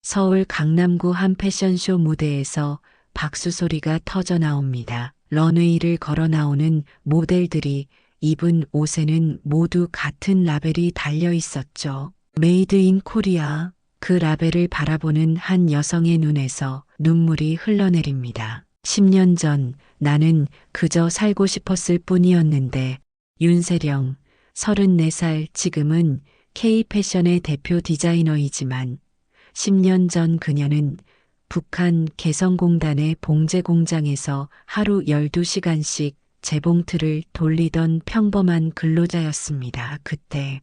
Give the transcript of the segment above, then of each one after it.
서울 강남구 한 패션쇼 무대에서 박수 소리가 터져 나옵니다. 런웨이를 걸어 나오는 모델들이 입은 옷에는 모두 같은 라벨이 달려 있었죠. 메이드 인 코리아. 그 라벨을 바라보는 한 여성의 눈에서 눈물이 흘러내립니다. 10년 전 나는 그저 살고 싶었을 뿐이었는데 윤세령, 34살, 지금은 K-패션의 대표 디자이너이지만 10년 전 그녀는 북한 개성공단의 봉제 공장에서 하루 12시간씩 재봉틀을 돌리던 평범한 근로자였습니다. 그때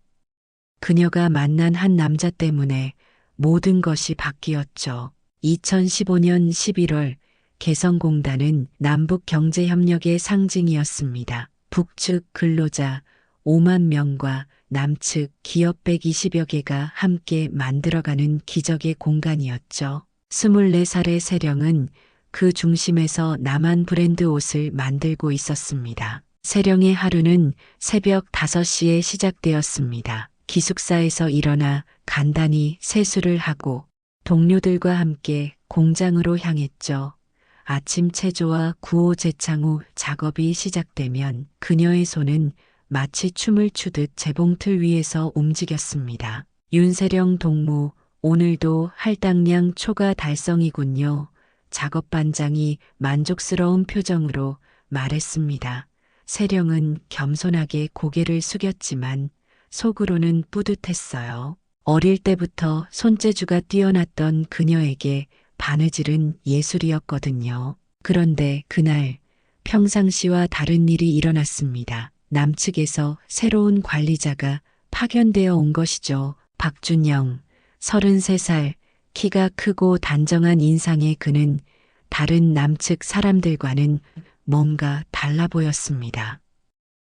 그녀가 만난 한 남자 때문에 모든 것이 바뀌었죠. 2015년 11월 개성공단은 남북경제협력의 상징이었습니다. 북측 근로자 5만 명과 남측 기업 120여 개가 함께 만들어가는 기적의 공간이었죠. 24살의 세령은 그 중심에서 남한 브랜드 옷을 만들고 있었습니다. 세령의 하루는 새벽 5시에 시작되었습니다. 기숙사에서 일어나 간단히 세수를 하고 동료들과 함께 공장으로 향했죠. 아침 체조와 구호 제창 후 작업이 시작되면 그녀의 손은 마치 춤을 추듯 재봉틀 위에서 움직였습니다. 윤세령 동무, 오늘도 할당량 초과 달성이군요. 작업반장이 만족스러운 표정으로 말했습니다. 세령은 겸손하게 고개를 숙였지만 속으로는 뿌듯했어요. 어릴 때부터 손재주가 뛰어났던 그녀에게 바느질은 예술이었거든요. 그런데 그날 평상시와 다른 일이 일어났습니다. 남측에서 새로운 관리자가 파견되어 온 것이죠. 박준영, 33살, 키가 크고 단정한 인상의 그는 다른 남측 사람들과는 뭔가 달라 보였습니다.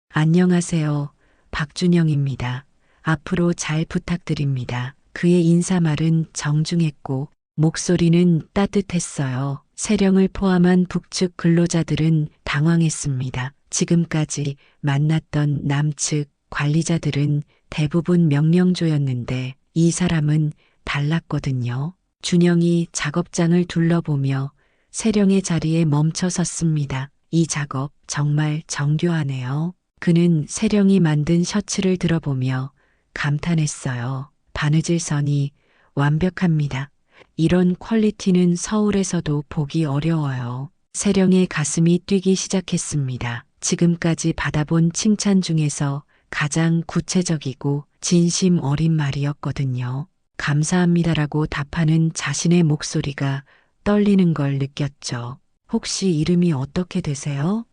안녕하세요. 박준영입니다. 앞으로 잘 부탁드립니다. 그의 인사말은 정중했고 목소리는 따뜻했어요. 세령을 포함한 북측 근로자들은 당황했습니다. 지금까지 만났던 남측 관리자들은 대부분 명령조였는데 이 사람은 달랐거든요. 준영이 작업장을 둘러보며 세령의 자리에 멈춰 섰습니다. 이 작업 정말 정교하네요. 그는 세령이 만든 셔츠를 들어보며 감탄했어요. 바느질 선이 완벽합니다. 이런 퀄리티는 서울에서도 보기 어려워요. 세령의 가슴이 뛰기 시작했습니다. 지금까지 받아본 칭찬 중에서 가장 구체적이고 진심 어린 말이었거든요. 감사합니다라고 답하는 자신의 목소리가 떨리는 걸 느꼈죠. 혹시 이름이 어떻게 되세요?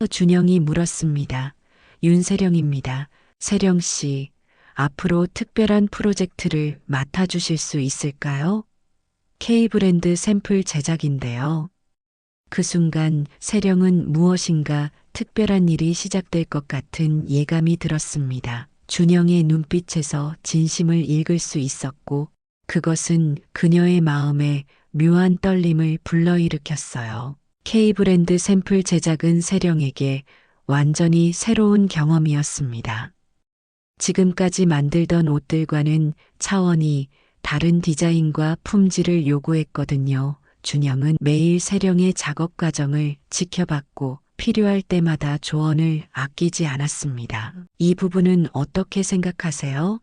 준영이 물었습니다. 윤세령입니다. 세령 씨, 앞으로 특별한 프로젝트를 맡아주실 수 있을까요? K브랜드 샘플 제작인데요. 그 순간 세령은 무엇인가 특별한 일이 시작될 것 같은 예감이 들었습니다. 준영의 눈빛에서 진심을 읽을 수 있었고 그것은 그녀의 마음에 묘한 떨림을 불러일으켰어요. K브랜드 샘플 제작은 세령에게 완전히 새로운 경험이었습니다. 지금까지 만들던 옷들과는 차원이 다른 디자인과 품질을 요구했거든요. 준영은 매일 세령의 작업 과정을 지켜봤고 필요할 때마다 조언을 아끼지 않았습니다. 이 부분은 어떻게 생각하세요?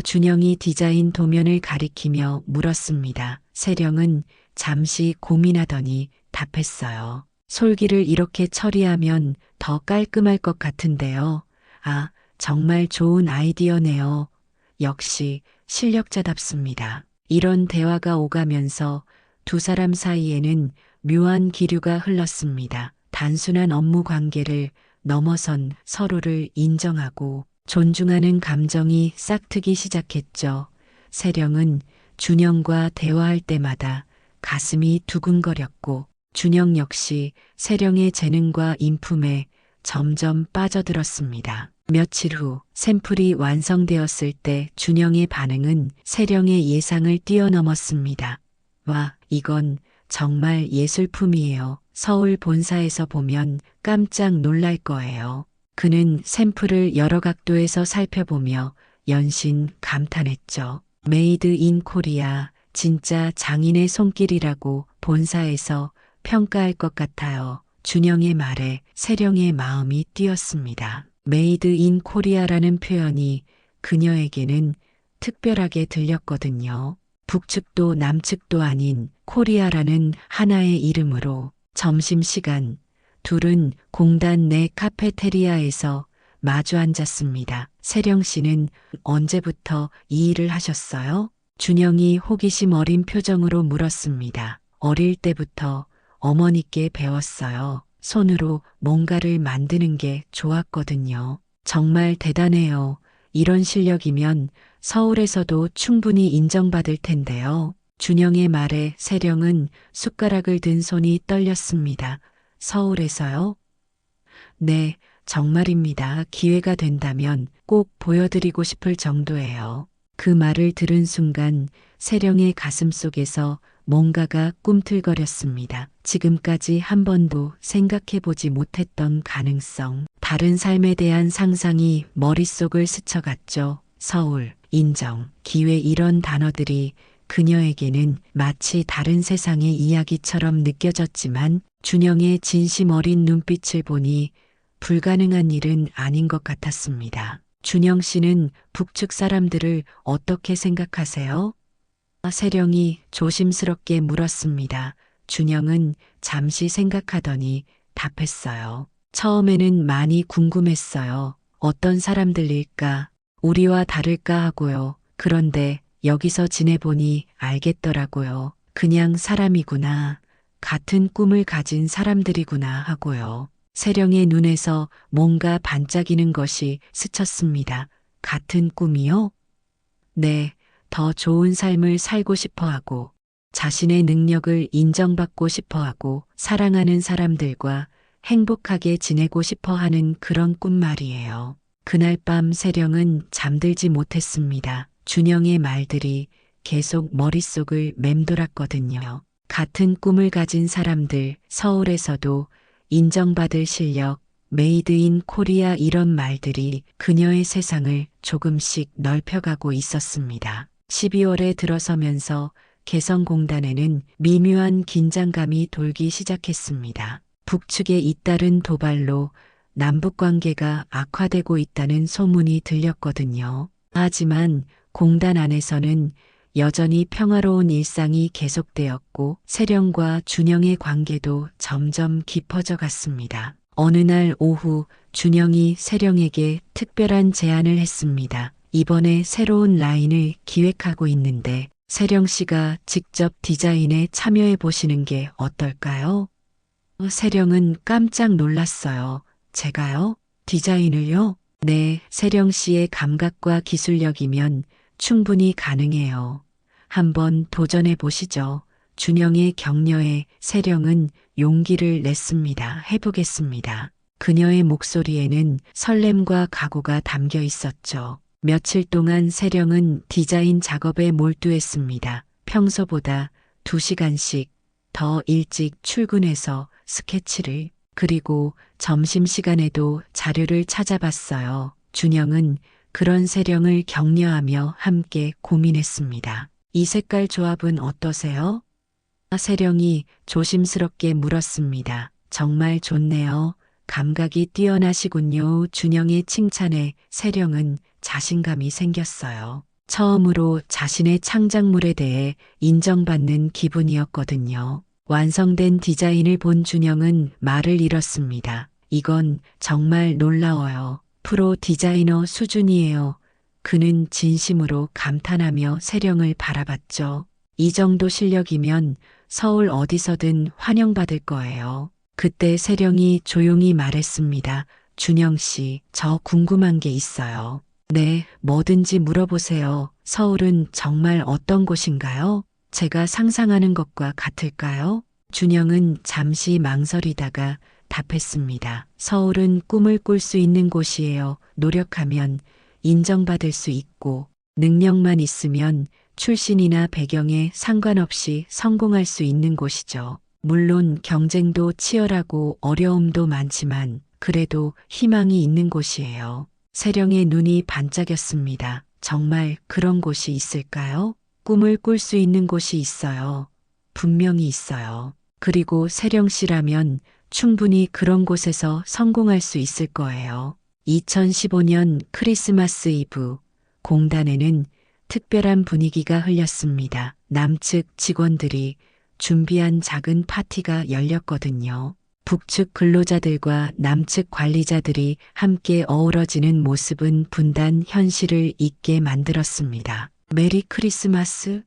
준영이 디자인 도면을 가리키며 물었습니다. 세령은 잠시 고민하더니 답했어요. 솔기를 이렇게 처리하면 더 깔끔할 것 같은데요. 아, 정말 좋은 아이디어네요. 역시 실력자답습니다. 이런 대화가 오가면서 두 사람 사이에는 묘한 기류가 흘렀습니다. 단순한 업무 관계를 넘어선 서로를 인정하고 존중하는 감정이 싹트기 시작했죠. 세령은 준영과 대화할 때마다 가슴이 두근거렸고 준영 역시 세령의 재능과 인품에 점점 빠져들었습니다. 며칠 후 샘플이 완성되었을 때 준영의 반응은 세령의 예상을 뛰어넘었습니다. 와, 이건 정말 예술품이에요. 서울 본사에서 보면 깜짝 놀랄 거예요. 그는 샘플을 여러 각도에서 살펴보며 연신 감탄했죠. 메이드 인 코리아, 진짜 장인의 손길이라고 본사에서 평가할 것 같아요. 준영의 말에 세령의 마음이 뛰었습니다. 메이드 인 코리아라는 표현이 그녀에게는 특별하게 들렸거든요. 북측도 남측도 아닌 코리아라는 하나의 이름으로 점심시간 둘은 공단 내 카페테리아에서 마주 앉았습니다. 세령 씨는 언제부터 이 일을 하셨어요? 준영이 호기심 어린 표정으로 물었습니다. 어릴 때부터 어머니께 배웠어요. 손으로 뭔가를 만드는 게 좋았거든요. 정말 대단해요. 이런 실력이면 서울에서도 충분히 인정받을 텐데요. 준영의 말에 세령은 숟가락을 든 손이 떨렸습니다. 서울에서요? 네, 정말입니다. 기회가 된다면 꼭 보여드리고 싶을 정도예요. 그 말을 들은 순간 세령의 가슴 속에서 뭔가가 꿈틀거렸습니다. 지금까지 한 번도 생각해보지 못했던 가능성, 다른 삶에 대한 상상이 머릿속을 스쳐갔죠. 서울, 인정, 기회 이런 단어들이 그녀에게는 마치 다른 세상의 이야기처럼 느껴졌지만 준영의 진심 어린 눈빛을 보니 불가능한 일은 아닌 것 같았습니다. 준영 씨는 북측 사람들을 어떻게 생각하세요? 세령이 조심스럽게 물었습니다. 준영은 잠시 생각하더니 답했어요. 처음에는 많이 궁금했어요. 어떤 사람들일까? 우리와 다를까 하고요. 그런데 여기서 지내보니 알겠더라고요. 그냥 사람이구나. 같은 꿈을 가진 사람들이구나 하고요. 세령의 눈에서 뭔가 반짝이는 것이 스쳤습니다. 같은 꿈이요? 네, 더 좋은 삶을 살고 싶어 하고, 자신의 능력을 인정받고 싶어 하고, 사랑하는 사람들과 행복하게 지내고 싶어 하는 그런 꿈 말이에요. 그날 밤 세령은 잠들지 못했습니다. 준영의 말들이 계속 머릿속을 맴돌았거든요. 같은 꿈을 가진 사람들, 서울에서도 인정받을 실력, 메이드 인 코리아 이런 말들이 그녀의 세상을 조금씩 넓혀가고 있었습니다. 12월에 들어서면서 개성공단에는 미묘한 긴장감이 돌기 시작했습니다. 북측의 잇따른 도발로 남북관계가 악화되고 있다는 소문이 들렸거든요. 하지만 공단 안에서는 여전히 평화로운 일상이 계속되었고 세령과 준영의 관계도 점점 깊어져 갔습니다. 어느 날 오후 준영이 세령에게 특별한 제안을 했습니다. 이번에 새로운 라인을 기획하고 있는데 세령 씨가 직접 디자인에 참여해 보시는 게 어떨까요? 세령은 깜짝 놀랐어요. 제가요? 디자인을요? 네, 세령 씨의 감각과 기술력이면 충분히 가능해요. 한번 도전해 보시죠. 준영의 격려에 세령은 용기를 냈습니다. 해보겠습니다. 그녀의 목소리에는 설렘과 각오가 담겨 있었죠. 며칠 동안 세령은 디자인 작업에 몰두했습니다. 평소보다 2시간씩 더 일찍 출근해서 스케치를 그리고 점심시간에도 자료를 찾아봤어요. 준영은 그런 세령을 격려하며 함께 고민했습니다. 이 색깔 조합은 어떠세요? 세령이 조심스럽게 물었습니다. 정말 좋네요. 감각이 뛰어나시군요. 준영의 칭찬에 세령은 자신감이 생겼어요. 처음으로 자신의 창작물에 대해 인정받는 기분이었거든요. 완성된 디자인을 본 준영은 말을 잃었습니다. 이건 정말 놀라워요. 프로 디자이너 수준이에요. 그는 진심으로 감탄하며 세령을 바라봤죠. 이 정도 실력이면 서울 어디서든 환영받을 거예요. 그때 세령이 조용히 말했습니다. 준영 씨, 저 궁금한 게 있어요. 네, 뭐든지 물어보세요. 서울은 정말 어떤 곳인가요? 제가 상상하는 것과 같을까요? 준영은 잠시 망설이다가 답했습니다. 서울은 꿈을 꿀 수 있는 곳이에요. 노력하면 인정받을 수 있고 능력만 있으면 출신이나 배경에 상관없이 성공할 수 있는 곳이죠. 물론 경쟁도 치열하고 어려움도 많지만 그래도 희망이 있는 곳이에요. 세령의 눈이 반짝였습니다. 정말 그런 곳이 있을까요? 꿈을 꿀 수 있는 곳이 있어요. 분명히 있어요. 그리고 세령 씨라면 충분히 그런 곳에서 성공할 수 있을 거예요. 2015년 크리스마스 이브, 공단에는 특별한 분위기가 흘렸습니다. 남측 직원들이 준비한 작은 파티가 열렸거든요. 북측 근로자들과 남측 관리자들이 함께 어우러지는 모습은 분단 현실을 잊게 만들었습니다. 메리 크리스마스?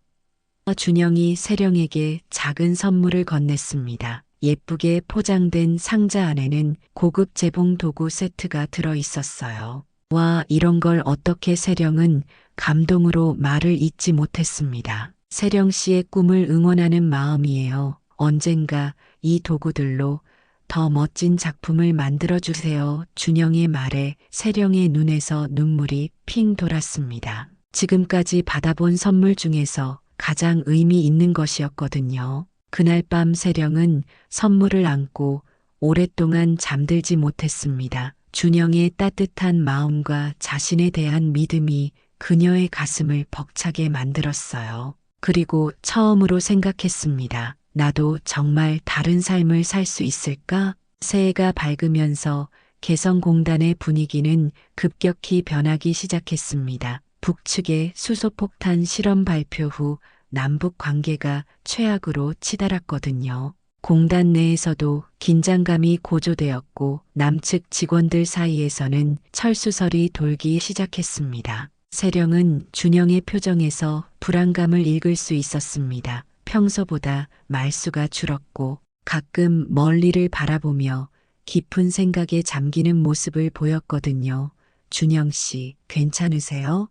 준영이 세령에게 작은 선물을 건넸습니다. 예쁘게 포장된 상자 안에는 고급 재봉 도구 세트가 들어 있었어요. 와, 이런 걸 어떻게 세령은 감동으로 말을 잇지 못했습니다. 세령 씨의 꿈을 응원하는 마음이에요. 언젠가 이 도구들로 더 멋진 작품을 만들어주세요. 준영의 말에 세령의 눈에서 눈물이 핑 돌았습니다. 지금까지 받아본 선물 중에서 가장 의미 있는 것이었거든요. 그날 밤 세령은 선물을 안고 오랫동안 잠들지 못했습니다. 준영의 따뜻한 마음과 자신에 대한 믿음이 그녀의 가슴을 벅차게 만들었어요. 그리고 처음으로 생각했습니다. 나도 정말 다른 삶을 살 수 있을까? 새해가 밝으면서 개성공단의 분위기는 급격히 변하기 시작했습니다. 북측의 수소폭탄 실험 발표 후 남북 관계가 최악으로 치달았거든요. 공단 내에서도 긴장감이 고조되었고 남측 직원들 사이에서는 철수설이 돌기 시작했습니다. 세령은 준영의 표정에서 불안감을 읽을 수 있었습니다. 평소보다 말수가 줄었고 가끔 멀리를 바라보며 깊은 생각에 잠기는 모습을 보였거든요. 준영 씨, 괜찮으세요?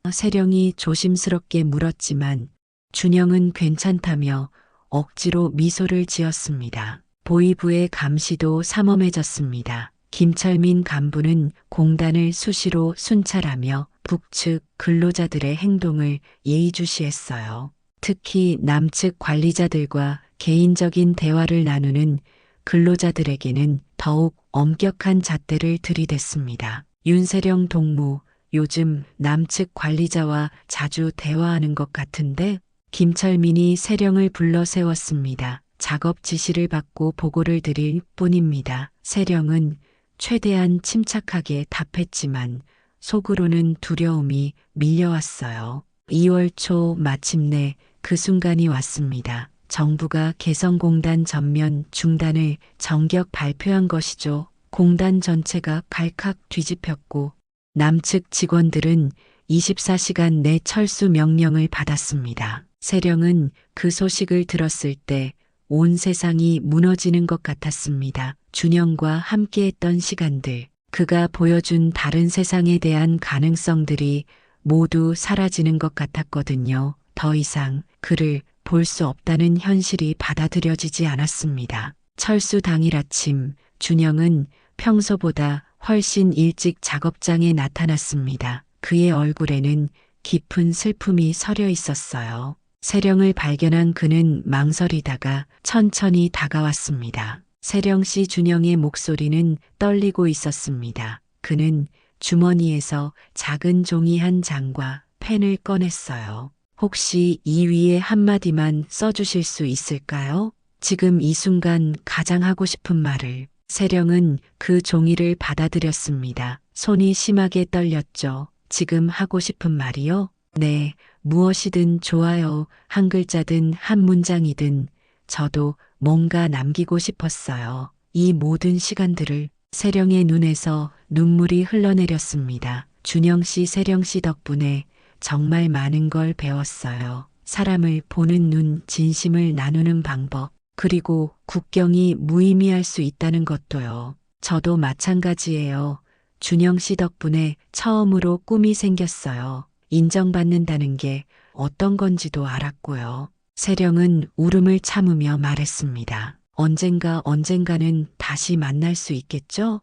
세령이 조심스럽게 물었지만 준영은 괜찮다며 억지로 미소를 지었습니다. 보위부의 감시도 삼엄해졌습니다. 김철민 간부는 공단을 수시로 순찰하며 북측 근로자들의 행동을 예의주시했어요. 특히 남측 관리자들과 개인적인 대화를 나누는 근로자들에게는 더욱 엄격한 잣대를 들이댔습니다. 윤세령 동무, 요즘 남측 관리자와 자주 대화하는 것 같은데? 김철민이 세령을 불러 세웠습니다. 작업 지시를 받고 보고를 드릴 뿐입니다. 세령은 최대한 침착하게 답했지만 속으로는 두려움이 밀려왔어요. 2월 초 마침내 그 순간이 왔습니다. 정부가 개성공단 전면 중단을 정격 발표한 것이죠. 공단 전체가 발칵 뒤집혔고 남측 직원들은 24시간 내 철수 명령을 받았습니다. 세령은 그 소식을 들었을 때 온 세상이 무너지는 것 같았습니다. 준영과 함께했던 시간들, 그가 보여준 다른 세상에 대한 가능성들이 모두 사라지는 것 같았거든요. 더 이상 그를 볼 수 없다는 현실이 받아들여지지 않았습니다. 철수 당일 아침, 준영은 평소보다 훨씬 일찍 작업장에 나타났습니다. 그의 얼굴에는 깊은 슬픔이 서려 있었어요. 세령을 발견한 그는 망설이다가 천천히 다가왔습니다. 세령 씨 준영의 목소리는 떨리고 있었습니다. 그는 주머니에서 작은 종이 한 장과 펜을 꺼냈어요. 혹시 이 위에 한마디만 써주실 수 있을까요? 지금 이 순간 가장 하고 싶은 말을. 세령은 그 종이를 받아들였습니다. 손이 심하게 떨렸죠. 지금 하고 싶은 말이요? 네, 무엇이든 좋아요. 한 글자든 한 문장이든 저도 뭔가 남기고 싶었어요. 이 모든 시간들을. 세령의 눈에서 눈물이 흘러내렸습니다. 준영 씨, 세령 씨 덕분에 정말 많은 걸 배웠어요. 사람을 보는 눈, 진심을 나누는 방법, 그리고 국경이 무의미할 수 있다는 것도요. 저도 마찬가지예요. 준영 씨 덕분에 처음으로 꿈이 생겼어요. 인정받는다는 게 어떤 건지도 알았고요. 세령은 울음을 참으며 말했습니다. 언젠가는 다시 만날 수 있겠죠?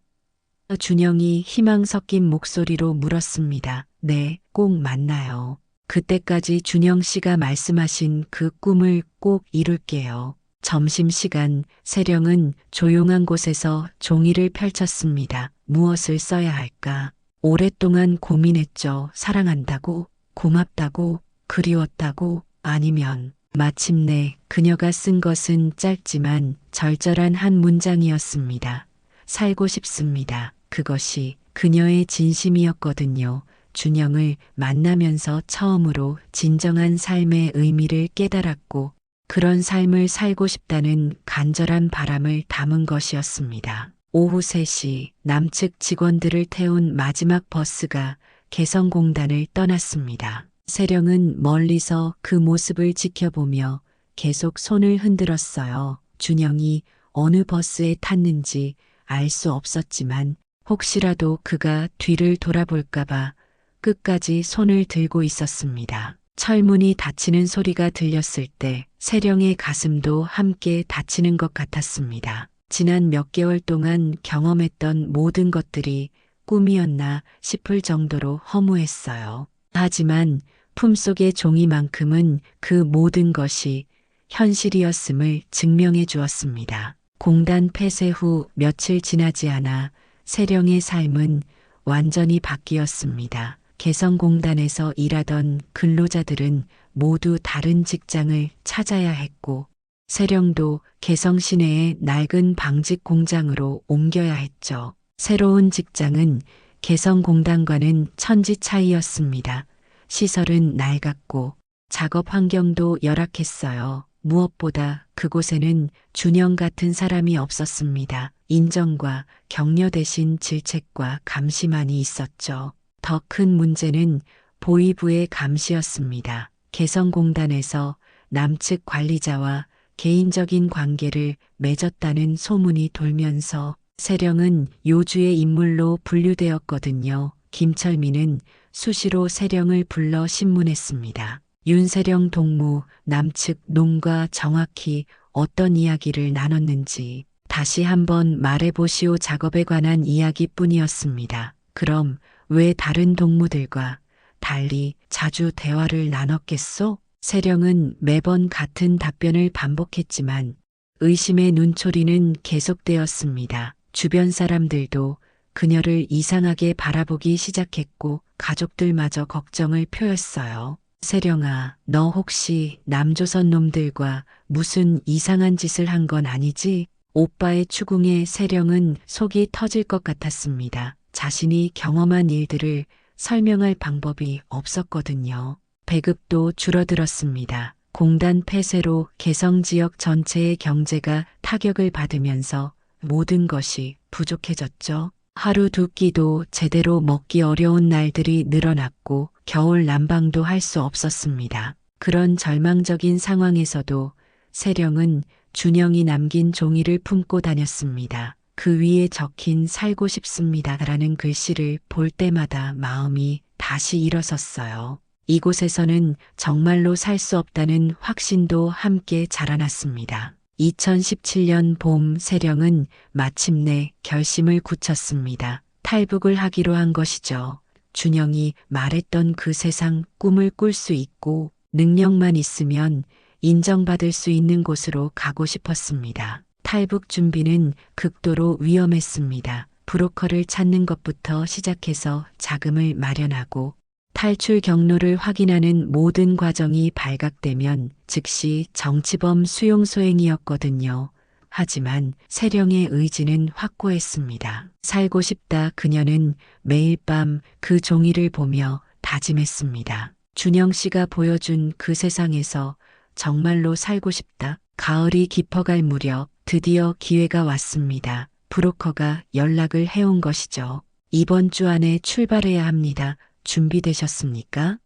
준영이 희망 섞인 목소리로 물었습니다. 네, 꼭 만나요. 그때까지 준영 씨가 말씀하신 그 꿈을 꼭 이룰게요. 점심시간, 세령은 조용한 곳에서 종이를 펼쳤습니다. 무엇을 써야 할까? 오랫동안 고민했죠. 사랑한다고, 고맙다고, 그리웠다고? 아니면 마침내 그녀가 쓴 것은 짧지만 절절한 한 문장이었습니다. 살고 싶습니다. 그것이 그녀의 진심이었거든요. 준영을 만나면서 처음으로 진정한 삶의 의미를 깨달았고 그런 삶을 살고 싶다는 간절한 바람을 담은 것이었습니다. 오후 3시 남측 직원들을 태운 마지막 버스가 개성공단을 떠났습니다. 세령은 멀리서 그 모습을 지켜보며 계속 손을 흔들었어요. 준영이 어느 버스에 탔는지 알 수 없었지만 혹시라도 그가 뒤를 돌아볼까봐 끝까지 손을 들고 있었습니다. 철문이 닫히는 소리가 들렸을 때 세령의 가슴도 함께 닫히는 것 같았습니다. 지난 몇 개월 동안 경험했던 모든 것들이 꿈이었나 싶을 정도로 허무했어요. 하지만 품속의 종이만큼은 그 모든 것이 현실이었음을 증명해 주었습니다. 공단 폐쇄 후 며칠 지나지 않아 세령의 삶은 완전히 바뀌었습니다. 개성공단에서 일하던 근로자들은 모두 다른 직장을 찾아야 했고 세령도 개성 시내의 낡은 방직 공장으로 옮겨야 했죠. 새로운 직장은 개성공단과는 천지 차이였습니다. 시설은 낡았고 작업 환경도 열악했어요. 무엇보다 그곳에는 준영 같은 사람이 없었습니다. 인정과 격려 대신 질책과 감시만이 있었죠. 더 큰 문제는 보위부의 감시였습니다. 개성공단에서 남측 관리자와 개인적인 관계를 맺었다는 소문이 돌면서 세령은 요주의 인물로 분류되었거든요. 김철민은 수시로 세령을 불러 신문했습니다. 윤세령 동무 남측 농과 정확히 어떤 이야기를 나눴는지 다시 한번 말해보시오. 작업에 관한 이야기뿐이었습니다. 그럼 왜 다른 동무들과 달리 자주 대화를 나눴겠소? 세령은 매번 같은 답변을 반복했지만 의심의 눈초리는 계속되었습니다. 주변 사람들도 그녀를 이상하게 바라보기 시작했고 가족들마저 걱정을 표했어요. 세령아, 너 혹시 남조선 놈들과 무슨 이상한 짓을 한 건 아니지? 오빠의 추궁에 세령은 속이 터질 것 같았습니다. 자신이 경험한 일들을 설명할 방법이 없었거든요. 배급도 줄어들었습니다. 공단 폐쇄로 개성 지역 전체의 경제가 타격을 받으면서 모든 것이 부족해졌죠. 하루 두 끼도 제대로 먹기 어려운 날들이 늘어났고 겨울 난방도 할 수 없었습니다. 그런 절망적인 상황에서도 세령은 준영이 남긴 종이를 품고 다녔습니다. 그 위에 적힌 살고 싶습니다라는 글씨를 볼 때마다 마음이 다시 일어섰어요. 이곳에서는 정말로 살 수 없다는 확신도 함께 자라났습니다. 2017년 봄 세령은 마침내 결심을 굳혔습니다. 탈북을 하기로 한 것이죠. 준영이 말했던 그 세상 꿈을 꿀 수 있고 능력만 있으면 인정받을 수 있는 곳으로 가고 싶었습니다. 탈북 준비는 극도로 위험했습니다. 브로커를 찾는 것부터 시작해서 자금을 마련하고 탈출 경로를 확인하는 모든 과정이 발각되면 즉시 정치범 수용 소행이었거든요. 하지만 세령의 의지는 확고했습니다. 살고 싶다. 그녀는 매일 밤 그 종이를 보며 다짐했습니다. 준영 씨가 보여준 그 세상에서 정말로 살고 싶다. 가을이 깊어갈 무렵 드디어 기회가 왔습니다. 브로커가 연락을 해온 것이죠. 이번 주 안에 출발해야 합니다. 준비되셨습니까?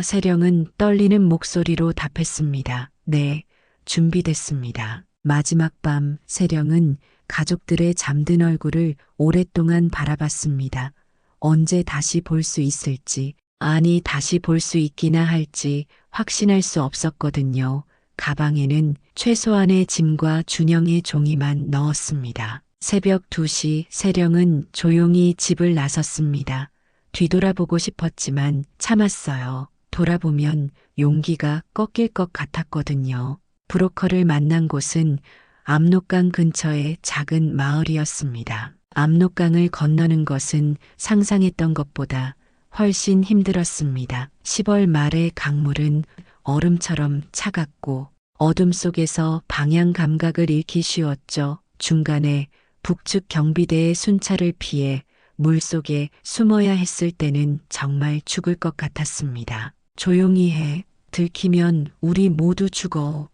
세령은 떨리는 목소리로 답했습니다. 네, 준비됐습니다. 마지막 밤 세령은 가족들의 잠든 얼굴을 오랫동안 바라봤습니다. 언제 다시 볼 수 있을지, 아니 다시 볼 수 있기나 할지 확신할 수 없었거든요. 가방에는 최소한의 짐과 준영의 종이만 넣었습니다. 새벽 2시 세령은 조용히 집을 나섰습니다. 뒤돌아보고 싶었지만 참았어요. 돌아보면 용기가 꺾일 것 같았거든요. 브로커를 만난 곳은 압록강 근처의 작은 마을이었습니다. 압록강을 건너는 것은 상상했던 것보다 훨씬 힘들었습니다. 10월 말의 강물은 얼음처럼 차갑고 어둠 속에서 방향 감각을 잃기 쉬웠죠. 중간에 북측 경비대의 순찰을 피해 물속에 숨어야 했을 때는 정말 죽을 것 같았습니다. 조용히 해. 들키면 우리 모두 죽어.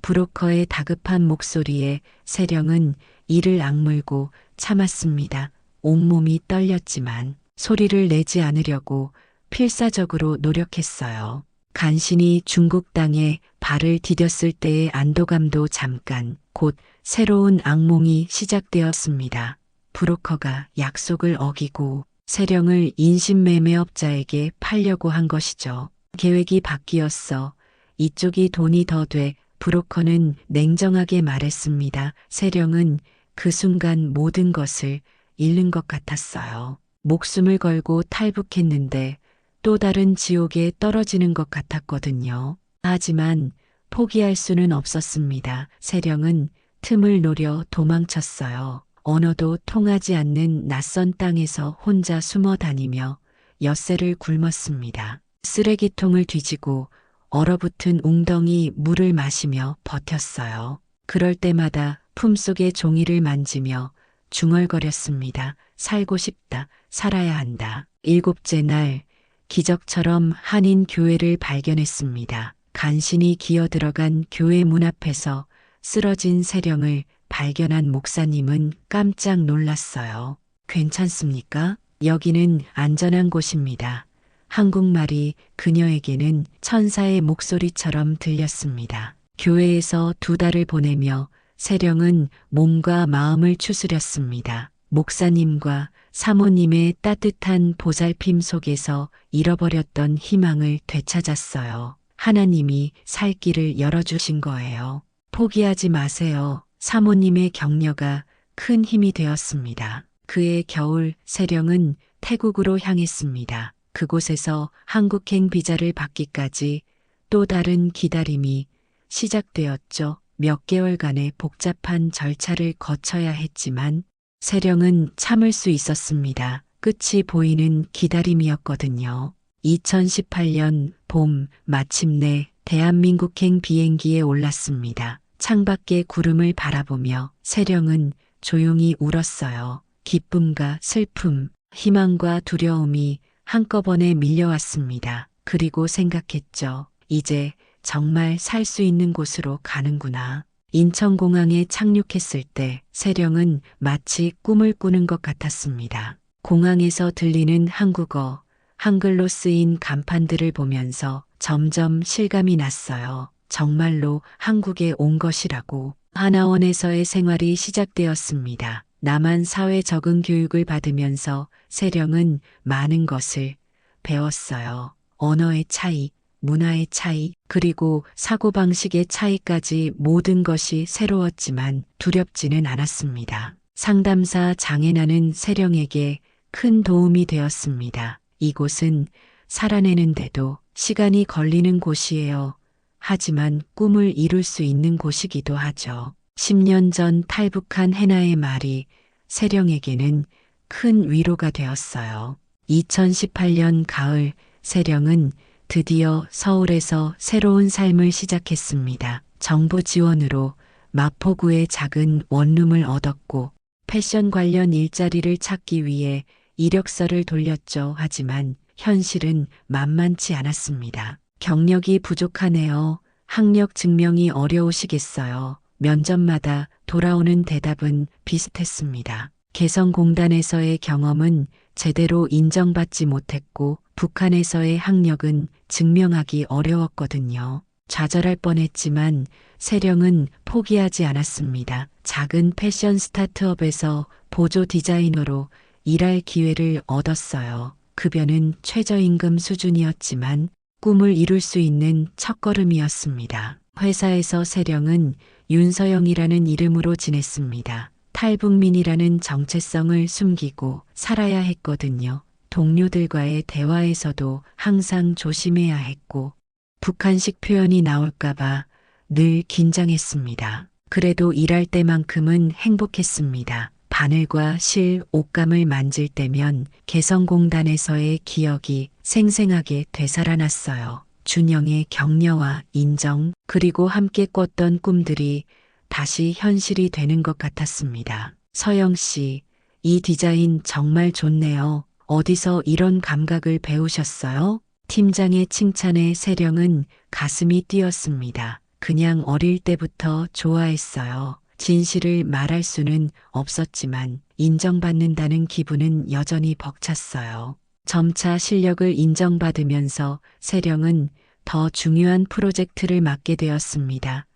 브로커의 다급한 목소리에 세령은 이를 악물고 참았습니다. 온몸이 떨렸지만 소리를 내지 않으려고 필사적으로 노력했어요. 간신히 중국 땅에 발을 디뎠을 때의 안도감도 잠깐, 곧 새로운 악몽이 시작되었습니다. 브로커가 약속을 어기고 세령을 인신매매업자에게 팔려고 한 것이죠. 계획이 바뀌었어. 이쪽이 돈이 더 돼. 브로커는 냉정하게 말했습니다. 세령은 그 순간 모든 것을 잃는 것 같았어요. 목숨을 걸고 탈북했는데 또 다른 지옥에 떨어지는 것 같았거든요. 하지만 포기할 수는 없었습니다. 세령은 틈을 노려 도망쳤어요. 언어도 통하지 않는 낯선 땅에서 혼자 숨어 다니며 엿새를 굶었습니다. 쓰레기통을 뒤지고 얼어붙은 웅덩이 물을 마시며 버텼어요. 그럴 때마다 품속의 종이를 만지며 중얼거렸습니다. 살고 싶다. 살아야 한다. 7째 날 기적처럼 한인 교회를 발견했습니다. 간신히 기어들어간 교회 문 앞에서 쓰러진 세령을 발견한 목사님은 깜짝 놀랐어요. 괜찮습니까? 여기는 안전한 곳입니다. 한국말이 그녀에게는 천사의 목소리처럼 들렸습니다. 교회에서 2달을 보내며 세령은 몸과 마음을 추스렸습니다. 목사님과 사모님의 따뜻한 보살핌 속에서 잃어버렸던 희망을 되찾았어요. 하나님이 살 길을 열어주신 거예요. 포기하지 마세요. 사모님의 격려가 큰 힘이 되었습니다. 그해 겨울 세령은 태국으로 향했습니다. 그곳에서 한국행 비자를 받기까지 또 다른 기다림이 시작되었죠. 몇 개월간의 복잡한 절차를 거쳐야 했지만 세령은 참을 수 있었습니다. 끝이 보이는 기다림이었거든요. 2018년 봄 마침내 대한민국행 비행기에 올랐습니다. 창밖의 구름을 바라보며 세령은 조용히 울었어요. 기쁨과 슬픔, 희망과 두려움이 한꺼번에 밀려왔습니다. 그리고 생각했죠. 이제 정말 살 수 있는 곳으로 가는구나. 인천공항에 착륙했을 때 세령은 마치 꿈을 꾸는 것 같았습니다. 공항에서 들리는 한국어, 한글로 쓰인 간판들을 보면서 점점 실감이 났어요. 정말로 한국에 온 것이라고. 하나원에서의 생활이 시작되었습니다. 남한 사회 적응 교육을 받으면서 세령은 많은 것을 배웠어요. 언어의 차이, 문화의 차이, 그리고 사고방식의 차이까지 모든 것이 새로웠지만 두렵지는 않았습니다. 상담사 장애나는 세령에게 큰 도움이 되었습니다. 이곳은 살아내는데도 시간이 걸리는 곳이에요. 하지만 꿈을 이룰 수 있는 곳이기도 하죠. 10년 전 탈북한 해나의 말이 세령에게는 큰 위로가 되었어요. 2018년 가을 세령은 드디어 서울에서 새로운 삶을 시작했습니다. 정부 지원으로 마포구에 작은 원룸을 얻었고 패션 관련 일자리를 찾기 위해 이력서를 돌렸죠. 하지만 현실은 만만치 않았습니다. 경력이 부족하네요. 학력 증명이 어려우시겠어요. 면접마다 돌아오는 대답은 비슷했습니다. 개성공단에서의 경험은 제대로 인정받지 못했고 북한에서의 학력은 증명하기 어려웠거든요. 좌절할 뻔했지만 세령은 포기하지 않았습니다. 작은 패션 스타트업에서 보조 디자이너로 일할 기회를 얻었어요. 급여는 최저임금 수준이었지만 꿈을 이룰 수 있는 첫걸음이었습니다. 회사에서 세령은 윤서영이라는 이름으로 지냈습니다. 탈북민이라는 정체성을 숨기고 살아야 했거든요. 동료들과의 대화에서도 항상 조심해야 했고 북한식 표현이 나올까봐 늘 긴장했습니다. 그래도 일할 때만큼은 행복했습니다. 바늘과 실, 옷감을 만질 때면 개성공단에서의 기억이 생생하게 되살아났어요. 준영의 격려와 인정, 그리고 함께 꿨던 꿈들이 다시 현실이 되는 것 같았습니다. 서영 씨, 이 디자인 정말 좋네요. 어디서 이런 감각을 배우셨어요? 팀장의 칭찬에 세령은 가슴이 뛰었습니다. 그냥 어릴 때부터 좋아했어요. 진실을 말할 수는 없었지만 인정받는다는 기분은 여전히 벅찼어요. 점차 실력을 인정받으면서 세령은 더 중요한 프로젝트를 맡게 되었습니다.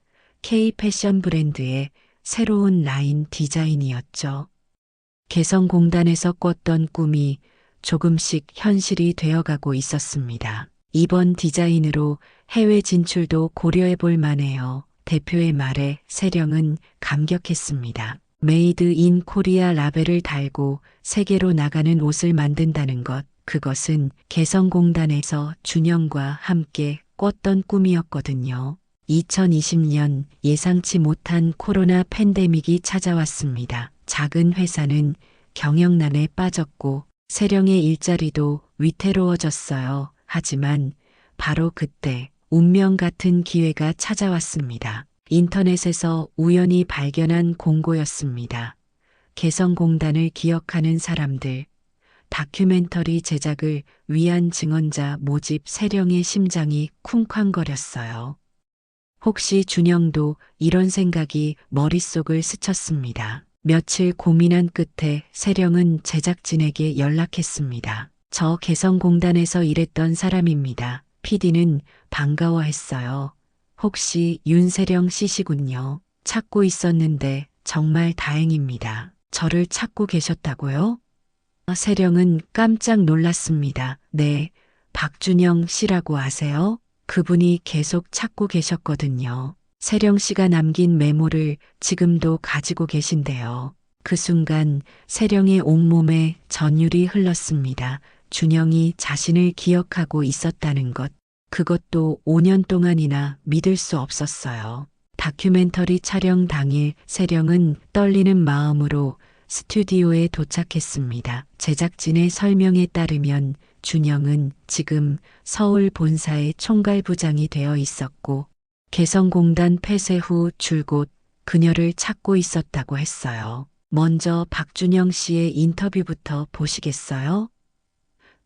K 패션 브랜드의 새로운 라인 디자인이었죠. 개성공단에서 꿨던 꿈이 조금씩 현실이 되어가고 있었습니다. 이번 디자인으로 해외 진출도 고려해 볼 만해요. 대표의 말에 세령은 감격했습니다. 메이드 인 코리아 라벨을 달고 세계로 나가는 옷을 만든다는 것, 그것은 개성공단에서 준영과 함께 꿨던 꿈이었거든요. 2020년 예상치 못한 코로나 팬데믹이 찾아왔습니다. 작은 회사는 경영난에 빠졌고 세령의 일자리도 위태로워졌어요. 하지만 바로 그때 운명 같은 기회가 찾아왔습니다. 인터넷에서 우연히 발견한 공고였습니다. 개성공단을 기억하는 사람들, 다큐멘터리 제작을 위한 증언자 모집. 세령의 심장이 쿵쾅거렸어요. 혹시 준영도 이런 생각이 머릿속을 스쳤습니다. 며칠 고민한 끝에 세령은 제작진에게 연락했습니다. 저 개성공단에서 일했던 사람입니다. PD는 반가워했어요. 혹시 윤세령 씨시군요. 찾고 있었는데 정말 다행입니다. 저를 찾고 계셨다고요? 세령은 깜짝 놀랐습니다. 네, 박준영 씨라고 아세요? 그분이 계속 찾고 계셨거든요. 세령 씨가 남긴 메모를 지금도 가지고 계신데요. 그 순간 세령의 온몸에 전율이 흘렀습니다. 준영이 자신을 기억하고 있었다는 것, 그것도 5년 동안이나 믿을 수 없었어요. 다큐멘터리 촬영 당일 세령은 떨리는 마음으로 스튜디오에 도착했습니다. 제작진의 설명에 따르면 준영은 지금 서울 본사의 총괄부장이 되어 있었고 개성공단 폐쇄 후 줄곧 그녀를 찾고 있었다고 했어요. 먼저 박준영 씨의 인터뷰부터 보시겠어요?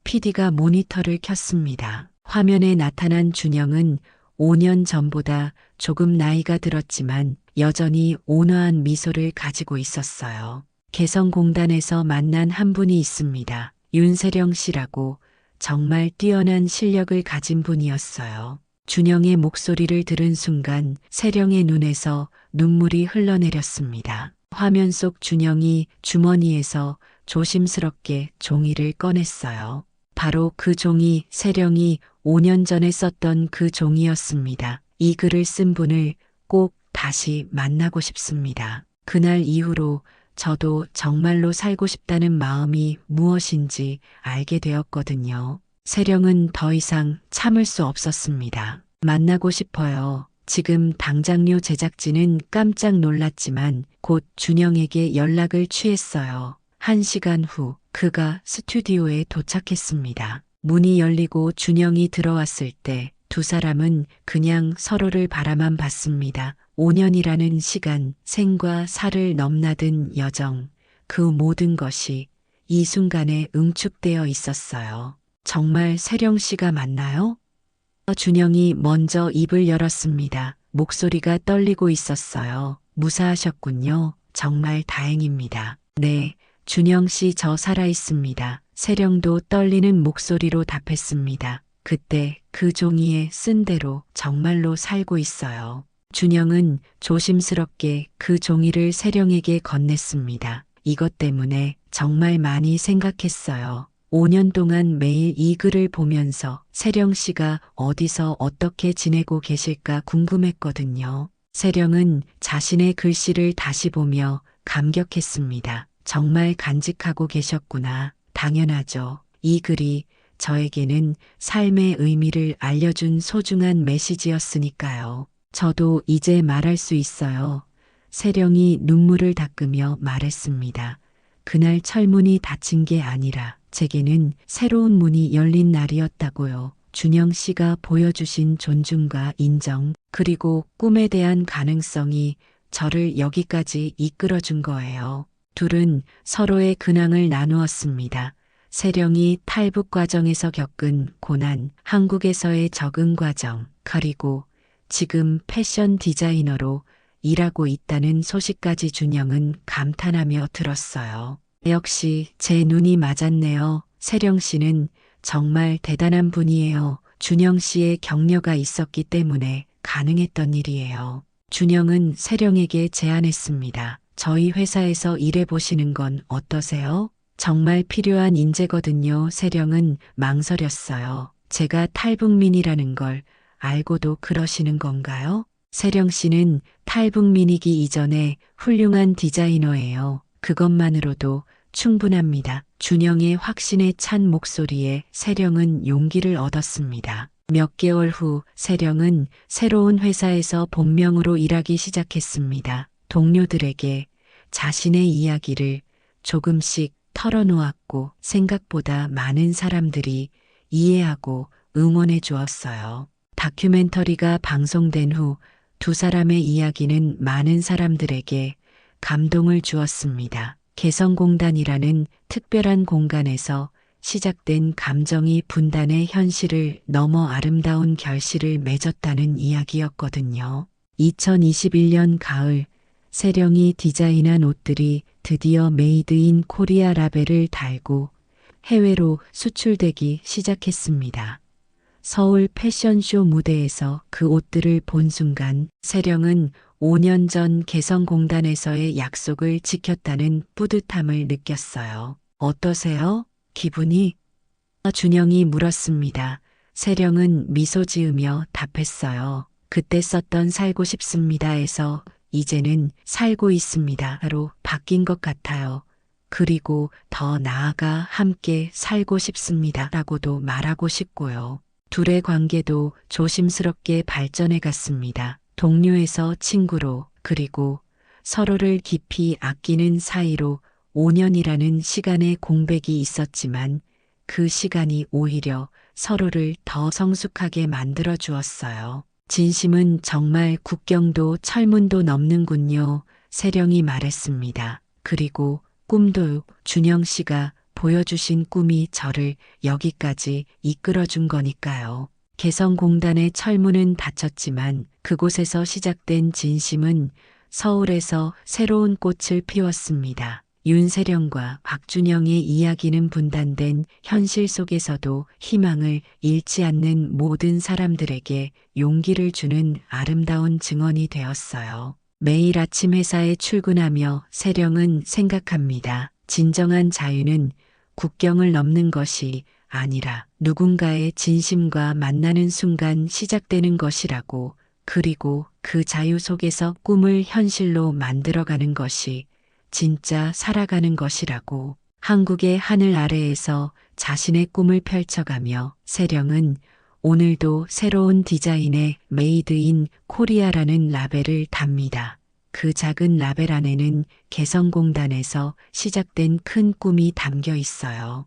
PD가 모니터를 켰습니다. 화면에 나타난 준영은 5년 전보다 조금 나이가 들었지만 여전히 온화한 미소를 가지고 있었어요. 개성공단에서 만난 한 분이 있습니다. 윤세령 씨라고 정말 뛰어난 실력을 가진 분이었어요. 준영의 목소리를 들은 순간 세령의 눈에서 눈물이 흘러내렸습니다. 화면 속 준영이 주머니에서 조심스럽게 종이를 꺼냈어요. 바로 그 종이 세령이 5년 전에 썼던 그 종이었습니다. 이 글을 쓴 분을 꼭 다시 만나고 싶습니다. 그날 이후로 저도 정말로 살고 싶다는 마음이 무엇인지 알게 되었거든요. 세령은 더 이상 참을 수 없었습니다. 만나고 싶어요. 지금 당장요. 제작진은 깜짝 놀랐지만 곧 준영에게 연락을 취했어요. 1시간 후 그가 스튜디오에 도착했습니다. 문이 열리고 준영이 들어왔을 때 두 사람은 그냥 서로를 바라만 봤습니다. 5년이라는 시간, 생과 사를 넘나든 여정, 그 모든 것이 이 순간에 응축되어 있었어요. 정말 세령 씨가 맞나요? 준영이 먼저 입을 열었습니다. 목소리가 떨리고 있었어요. 무사하셨군요. 정말 다행입니다. 네, 준영 씨 저 살아있습니다. 세령도 떨리는 목소리로 답했습니다. 그때 그 종이에 쓴 대로 정말로 살고 있어요. 준영은 조심스럽게 그 종이를 세령에게 건넸습니다. 이것 때문에 정말 많이 생각했어요. 5년 동안 매일 이 글을 보면서 세령 씨가 어디서 어떻게 지내고 계실까 궁금했거든요. 세령은 자신의 글씨를 다시 보며 감격했습니다. 정말 간직하고 계셨구나. 당연하죠. 이 글이 저에게는 삶의 의미를 알려준 소중한 메시지였으니까요. 저도 이제 말할 수 있어요. 세령이 눈물을 닦으며 말했습니다. 그날 철문이 닫힌 게 아니라 제게는 새로운 문이 열린 날이었다고요. 준영 씨가 보여주신 존중과 인정, 그리고 꿈에 대한 가능성이 저를 여기까지 이끌어준 거예요. 둘은 서로의 근황을 나누었습니다. 세령이 탈북 과정에서 겪은 고난, 한국에서의 적응 과정, 그리고 지금 패션 디자이너로 일하고 있다는 소식까지 준영은 감탄하며 들었어요. 역시 제 눈이 맞았네요. 세령 씨는 정말 대단한 분이에요. 준영 씨의 격려가 있었기 때문에 가능했던 일이에요. 준영은 세령에게 제안했습니다. 저희 회사에서 일해보시는 건 어떠세요? 정말 필요한 인재거든요. 세령은 망설였어요. 제가 탈북민이라는 걸 알고도 그러시는 건가요? 세령 씨는 탈북민이기 이전에 훌륭한 디자이너예요. 그것만으로도 충분합니다. 준영의 확신에 찬 목소리에 세령은 용기를 얻었습니다. 몇 개월 후 세령은 새로운 회사에서 본명으로 일하기 시작했습니다. 동료들에게 자신의 이야기를 조금씩 털어놓았고 생각보다 많은 사람들이 이해하고 응원해 주었어요. 다큐멘터리가 방송된 후 두 사람의 이야기는 많은 사람들에게 감동을 주었습니다. 개성공단이라는 특별한 공간에서 시작된 감정이 분단의 현실을 넘어 아름다운 결실을 맺었다는 이야기였거든요. 2021년 가을, 세령이 디자인한 옷들이 드디어 메이드 인 코리아 라벨을 달고 해외로 수출되기 시작했습니다. 서울 패션쇼 무대에서 그 옷들을 본 순간 세령은 5년 전 개성공단에서의 약속을 지켰다는 뿌듯함을 느꼈어요. 어떠세요? 기분이? 준영이 물었습니다. 세령은 미소 지으며 답했어요. 그때 썼던 살고 싶습니다에서 이제는 살고 있습니다로 바뀐 것 같아요. 그리고 더 나아가 함께 살고 싶습니다라고도 말하고 싶고요. 둘의 관계도 조심스럽게 발전해 갔습니다. 동료에서 친구로, 그리고 서로를 깊이 아끼는 사이로 5년이라는 시간의 공백이 있었지만 그 시간이 오히려 서로를 더 성숙하게 만들어 주었어요. 진심은 정말 국경도 철문도 넘는군요. 세령이 말했습니다. 그리고 꿈도 준영 씨가 보여주신 꿈이 저를 여기까지 이끌어준 거니까요. 개성공단의 철문은 닫혔지만 그곳에서 시작된 진심은 서울에서 새로운 꽃을 피웠습니다. 윤세령과 박준영의 이야기는 분단된 현실 속에서도 희망을 잃지 않는 모든 사람들에게 용기를 주는 아름다운 증언이 되었어요. 매일 아침 회사에 출근하며 세령은 생각합니다. 진정한 자유는 국경을 넘는 것이 아니라 누군가의 진심과 만나는 순간 시작되는 것이라고, 그리고 그 자유 속에서 꿈을 현실로 만들어가는 것이 진짜 살아가는 것이라고. 한국의 하늘 아래에서 자신의 꿈을 펼쳐가며 세령은 오늘도 새로운 디자인의 메이드 인 코리아라는 라벨을 답니다. 그 작은 라벨 안에는 개성공단에서 시작된 큰 꿈이 담겨 있어요.